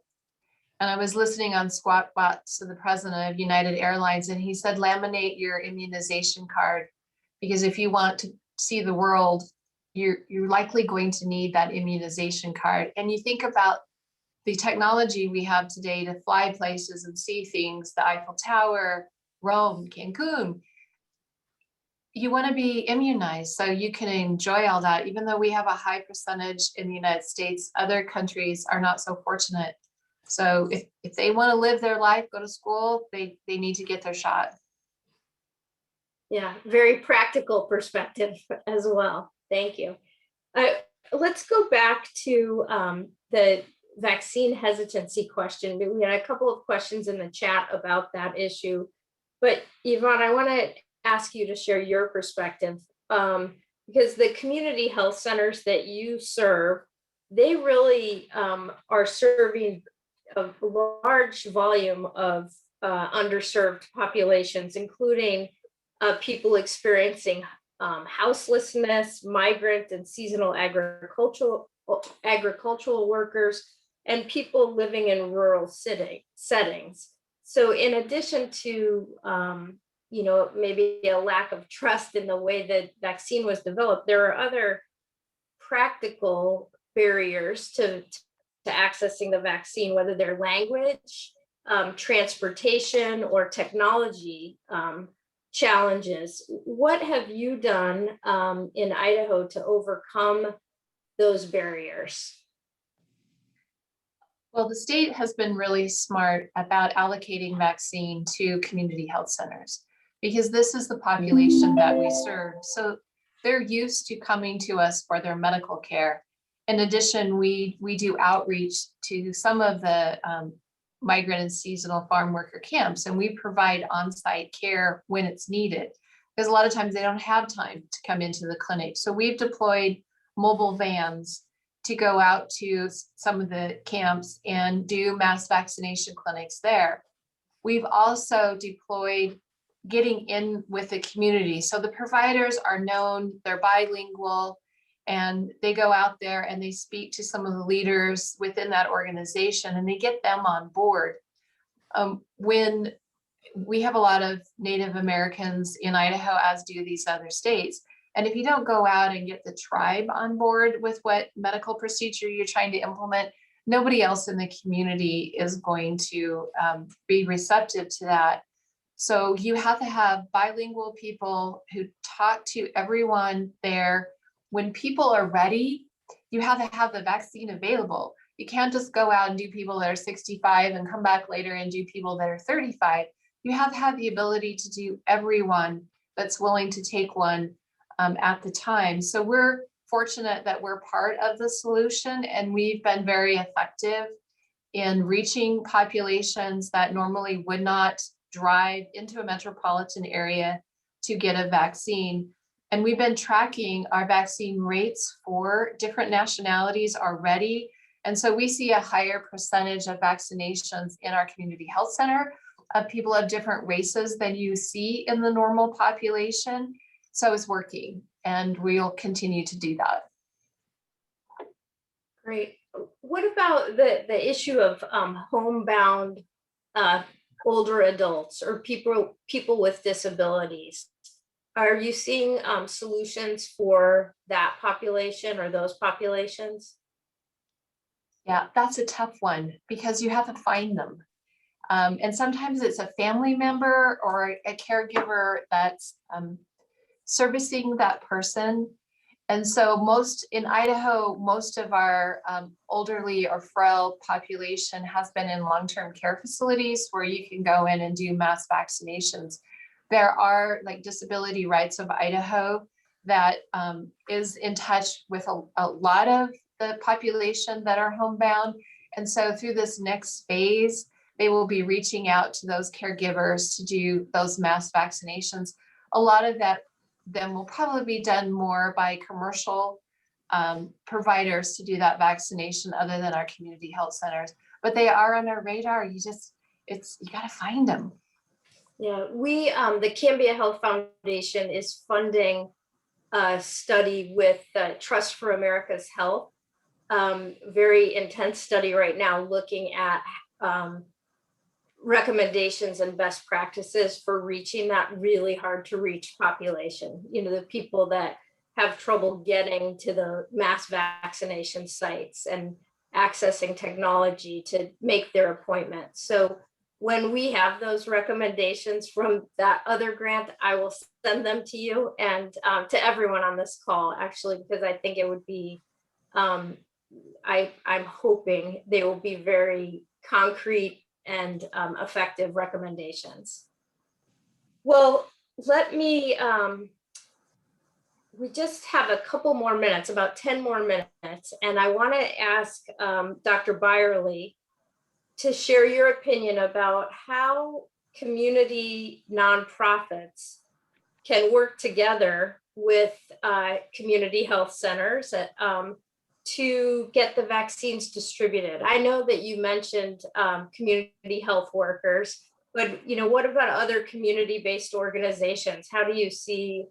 And I was listening on Squawk Box to the president of United Airlines, and he said, laminate your immunization card, because if you want to see the world, you're likely going to need that immunization card. And you think about the technology we have today to fly places and see things, the Eiffel Tower, Rome, Cancun, you want to be immunized so you can enjoy all that. Even though we have a high percentage in the United States, other countries are not so fortunate. So if they want to live their life, go to school, they need to get their shot. Yeah, very practical perspective as well. Thank you. Let's go back to the vaccine hesitancy question. We had a couple of questions in the chat about that issue, but Yvonne, I want to ask you to share your perspective, because the community health centers that you serve, they really are serving a large volume of underserved populations, including people experiencing houselessness, migrant and seasonal agricultural workers, and people living in rural settings. So in addition to maybe a lack of trust in the way that vaccine was developed, there are other practical barriers to accessing the vaccine, whether they're language, transportation, or technology challenges. What have you done in Idaho to overcome those barriers? Well, the state has been really smart about allocating vaccine to community health centers because this is the population that we serve. So they're used to coming to us for their medical care. In addition, we do outreach to some of the migrant and seasonal farm worker camps, and we provide on-site care when it's needed, because a lot of times they don't have time to come into the clinic. So we've deployed mobile vans to go out to some of the camps and do mass vaccination clinics there. We've also deployed getting in with the community. So the providers are known, they're bilingual, and they go out there and they speak to some of the leaders within that organization and they get them on board. When we have a lot of Native Americans in Idaho, as do these other states, and if you don't go out and get the tribe on board with what medical procedure you're trying to implement, nobody else in the community is going to be receptive to that. So you have to have bilingual people who talk to everyone there. When people are ready, you have to have the vaccine available. You can't just go out and do people that are 65 and come back later and do people that are 35. You have to have the ability to do everyone that's willing to take one at the time. So we're fortunate that we're part of the solution, and we've been very effective in reaching populations that normally would not drive into a metropolitan area to get a vaccine. And we've been tracking our vaccine rates for different nationalities already. And so we see a higher percentage of vaccinations in our community health center of people of different races than you see in the normal population. So it's working, and we'll continue to do that. Great. What about the issue of homebound older adults or people with disabilities? Are you seeing solutions for that population or those populations? Yeah, that's a tough one because you have to find them. And sometimes it's a family member or a caregiver that's servicing that person. And so in Idaho, most of our elderly or frail population has been in long-term care facilities where you can go in and do mass vaccinations. There are like Disability Rights of Idaho that is in touch with a lot of the population that are homebound. And so through this next phase, they will be reaching out to those caregivers to do those mass vaccinations. A lot of that then will probably be done more by commercial providers to do that vaccination other than our community health centers. But they are on our radar. You got to find them. Yeah, the Cambia Health Foundation is funding a study with Trust for America's Health. Very intense study right now looking at recommendations and best practices for reaching that really hard to reach population. The people that have trouble getting to the mass vaccination sites. And accessing technology to make their appointments. So when we have those recommendations from that other grant, I will send them to you and to everyone on this call, actually, because I think it would be, I'm hoping they will be very concrete and effective recommendations. Well, let me, we just have a couple more minutes, about 10 more minutes, and I want to ask Dr. Byerly to share your opinion about how community nonprofits can work together with community health centers to get the vaccines distributed. I know that you mentioned community health workers, but what about other community-based organizations? How do you see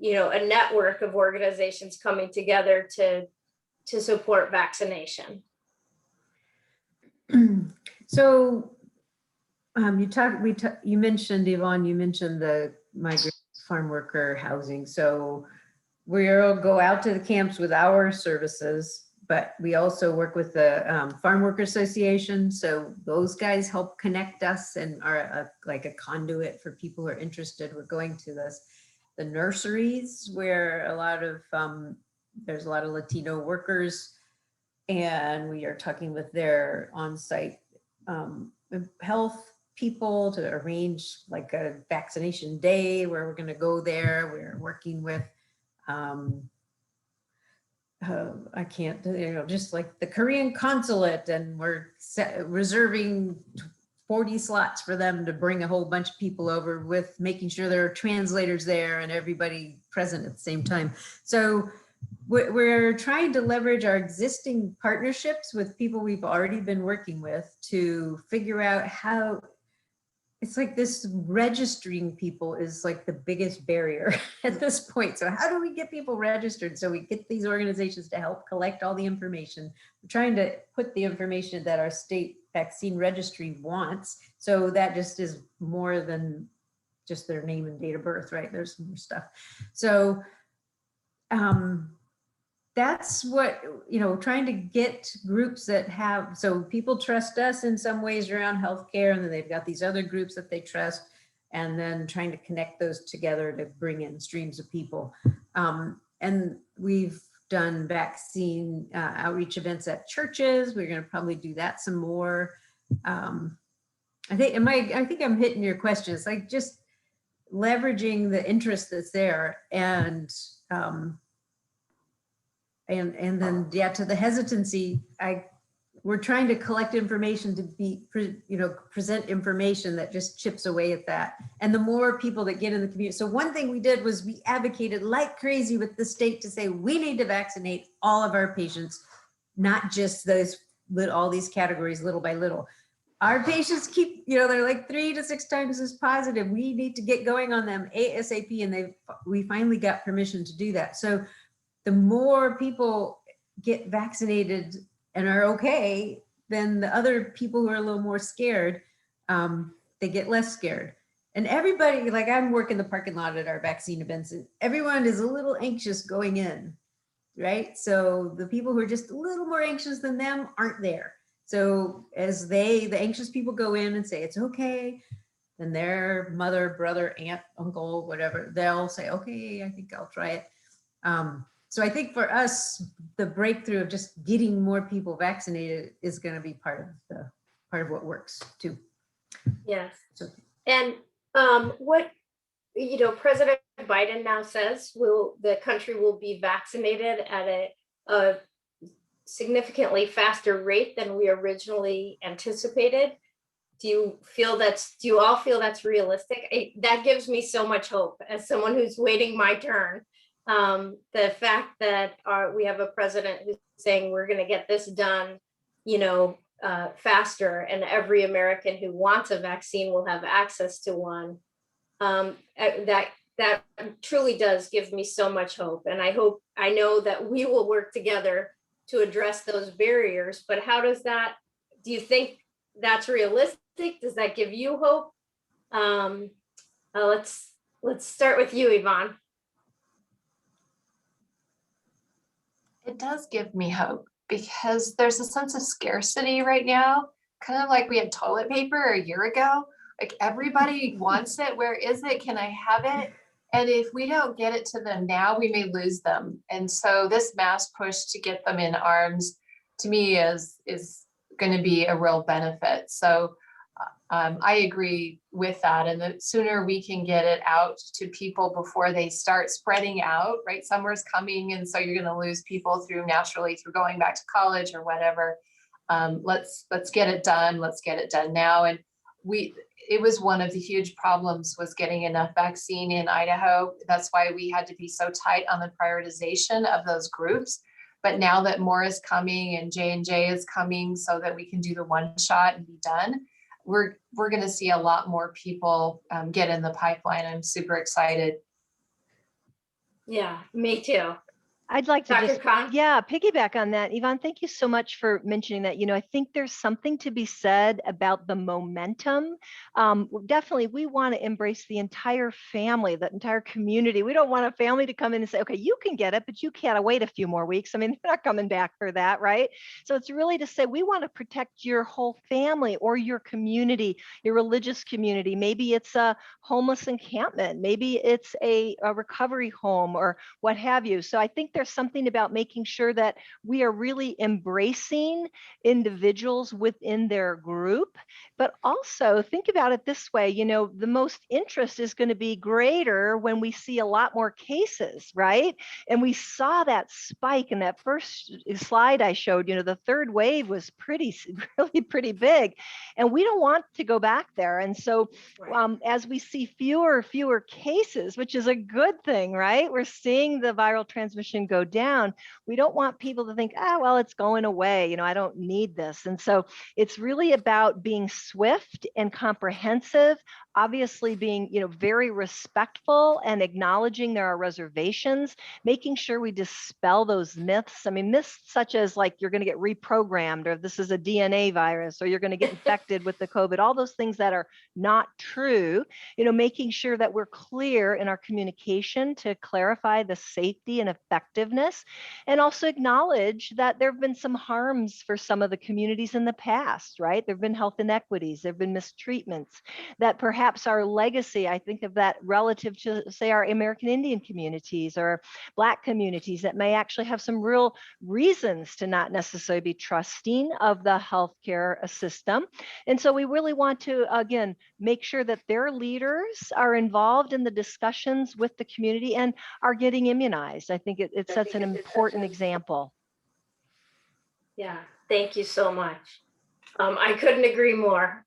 a network of organizations coming together to support vaccination? So you mentioned, Yvonne, you mentioned the migrant farm worker housing. So we'll go out to the camps with our services, but we also work with the Farm Worker Association. So those guys help connect us and are like a conduit for people who are interested. We're going to the nurseries where there's a lot of Latino workers, and we are talking with their on-site health people to arrange like a vaccination day where we're going to go there. We're working with I can't, just like the Korean consulate, and we're reserving 40 slots for them to bring a whole bunch of people over, with making sure there are translators there and everybody present at the same time. So we're trying to leverage our existing partnerships with people we've already been working with to figure out how. It's like this registering people is like the biggest barrier at this point. So how do we get people registered? So we get these organizations to help collect all the information. We're trying to put the information that our state vaccine registry wants. So that just is more than just their name and date of birth, right? There's more stuff. So that's what, trying to get groups that have, so people trust us in some ways around healthcare, and then they've got these other groups that they trust, and then trying to connect those together to bring in streams of people. And we've done vaccine outreach events at churches. We're going to probably do that some more. I think I'm hitting your questions, like just leveraging the interest that's there, and then, yeah, to the hesitancy, we're trying to collect information to present information that just chips away at that. And the more people that get in the community. So one thing we did was we advocated like crazy with the state to say, we need to vaccinate all of our patients, not just all these categories little by little. Our patients keep, they're like 3 to 6 times as positive. We need to get going on them ASAP. And we finally got permission to do that. So the more people get vaccinated and are okay, then the other people who are a little more scared, they get less scared. And everybody, like I'm working the parking lot at our vaccine events, and everyone is a little anxious going in, right? So the people who are just a little more anxious than them aren't there. So as the anxious people go in and say, it's okay, then their mother, brother, aunt, uncle, whatever, they'll say, okay, I think I'll try it. So I think for us, the breakthrough of just getting more people vaccinated is going to be part of what works too. Yes. So, and what President Biden now says the country will be vaccinated at a significantly faster rate than we originally anticipated. Do you all feel that's realistic? That gives me so much hope as someone who's waiting my turn. The fact that we have a president who's saying we're going to get this done, faster, and every American who wants a vaccine will have access to one. That truly does give me so much hope. And I know that we will work together to address those barriers, but do you think that's realistic? Does that give you hope? Let's start with you, Yvonne. It does give me hope. because there's a sense of scarcity right now, kind of like we had toilet paper a year ago. Like everybody wants it. Where is it? Can I have it? And if we don't get it to them now, we may lose them. And so this mass push to get them in arms, to me, is going to be a real benefit. So I agree with that. And the sooner we can get it out to people before they start spreading out, right? Summer's coming, and so you're going to lose people naturally through going back to college or whatever. Let's get it done. Let's get it done now. And it was one of the huge problems was getting enough vaccine in Idaho. That's why we had to be so tight on the prioritization of those groups. But now that more is coming and J&J is coming so that we can do the one shot and be done, we're going to see a lot more people get in the pipeline. I'm super excited. Yeah, me too. I'd like to Dr. just, Khan? piggyback on that. Yvonne, thank you so much for mentioning that. I think there's something to be said about the momentum. Definitely, we want to embrace the entire family, the entire community. We don't want a family to come in and say, okay, you can get it, but you can't wait a few more weeks. I mean, they're not coming back for that, right? So it's really to say, we want to protect your whole family or your community, your religious community. Maybe it's a homeless encampment. Maybe it's a recovery home or what have you. So I think there's something about making sure that we are really embracing individuals within their group, but also think about it this way, the most interest is going to be greater when we see a lot more cases, right? And we saw that spike in that first slide I showed, the third wave was really pretty big, and we don't want to go back there. And so as we see fewer cases, which is a good thing, right? We're seeing the viral transmission go down. We don't want people to think, well, it's going away. I don't need this. And so it's really about being swift and comprehensive, obviously being, very respectful and acknowledging there are reservations, making sure we dispel those myths. I mean, myths such as like you're going to get reprogrammed, or this is a DNA virus, or you're going to get infected with the COVID, all those things that are not true, making sure that we're clear in our communication to clarify the safety and effectiveness, and also acknowledge that there have been some harms for some of the communities in the past, right? There have been health inequities, there have been mistreatments, that perhaps our legacy, I think of that relative to, say, our American Indian communities or Black communities that may actually have some real reasons to not necessarily be trusting of the healthcare system. And so we really want to, again, make sure that their leaders are involved in the discussions with the community and are getting immunized. I think it sets an important example. Yeah, thank you so much. I couldn't agree more.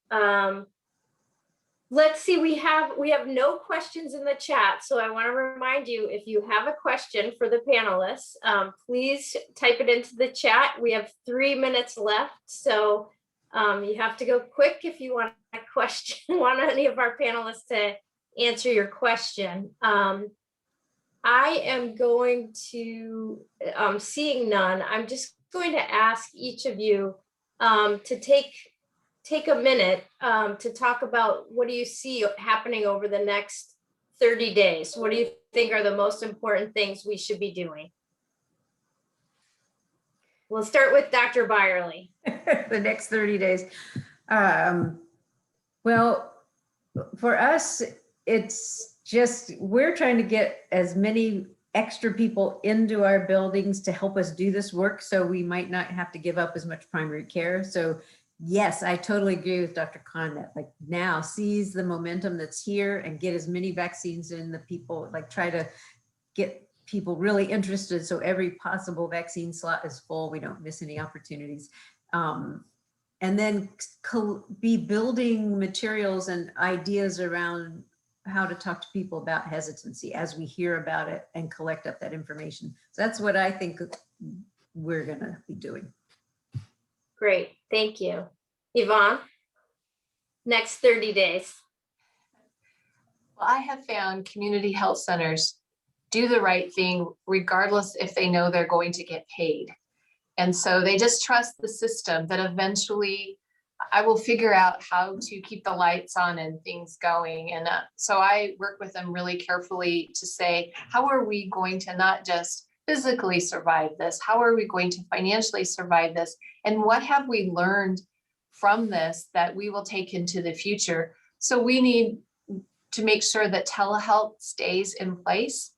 Let's see, we have no questions in the chat. So I want to remind you, if you have a question for the panelists, please type it into the chat. We have 3 minutes left. So you have to go quick if you want a question, want any of our panelists to answer your question. I am going to, seeing none, I'm just going to ask each of you to take a minute to talk about what do you see happening over the next 30 days? What do you think are the most important things we should be doing? We'll start with Dr. Byerly. The next 30 days. Well, for us, it's just, we're trying to get as many extra people into our buildings to help us do this work, so we might not have to give up as much primary care. So yes, I totally agree with Dr. Khan that like now seize the momentum that's here and get as many vaccines in the people, like try to get people really interested so every possible vaccine slot is full. We don't miss any opportunities. And then be building materials and ideas around how to talk to people about hesitancy as we hear about it and collect up that information. So that's what I think we're gonna be doing. Great, thank you. Yvonne, next 30 days. Well, I have found community health centers do the right thing regardless if they know they're going to get paid. And so they just trust the system that eventually I will figure out how to keep the lights on and things going. And so I work with them really carefully to say, how are we going to not just physically survive this? How are we going to financially survive this? And what have we learned from this that we will take into the future? So we need to make sure that telehealth stays in place.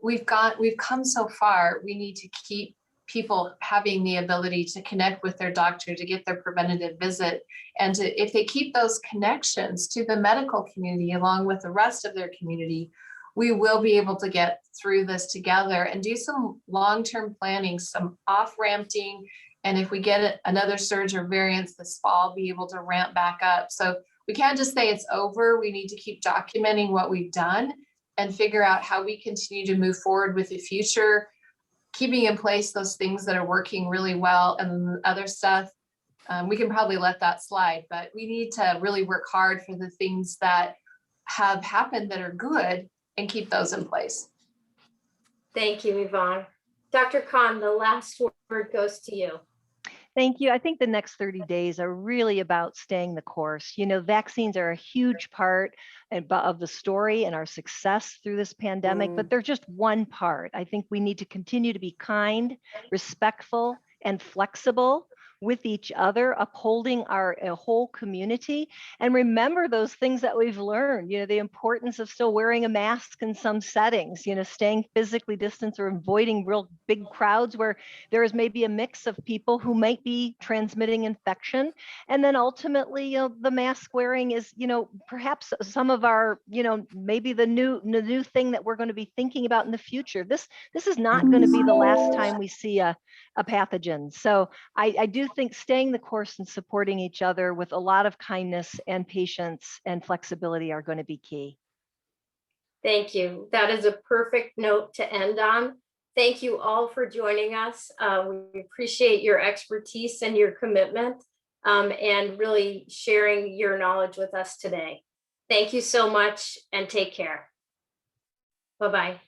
We've come so far. We need to keep people having the ability to connect with their doctor, to get their preventative visit. And if they keep those connections to the medical community along with the rest of their community, we will be able to get through this together and do some long-term planning, some off-ramping. And if we get another surge or variants this fall, be able to ramp back up. So we can't just say it's over. We need to keep documenting what we've done and figure out how we continue to move forward with the future, keeping in place those things that are working really well, and other stuff, we can probably let that slide, but we need to really work hard for the things that have happened that are good and keep those in place. Thank you, Yvonne. Dr. Khan, the last word goes to you. Thank you. I think the next 30 days are really about staying the course. You know, vaccines are a huge part of the story and our success through this pandemic, but they're just one part. I think we need to continue to be kind, respectful, and flexible with each other, upholding our whole community, and remember those things that we've learned, you know, the importance of still wearing a mask in some settings, you know, staying physically distanced or avoiding real big crowds where there is maybe a mix of people who might be transmitting infection. And then ultimately, you know, the mask wearing is, you know, perhaps some of our, you know, maybe the new thing that we're going to be thinking about in the future. This is not going to be the last time we see a pathogen. So I do think staying the course and supporting each other with a lot of kindness and patience and flexibility are going to be key. Thank you. That is a perfect note to end on. Thank you all for joining us. We appreciate your expertise and your commitment, and really sharing your knowledge with us today. Thank you so much, and take care. Bye-bye.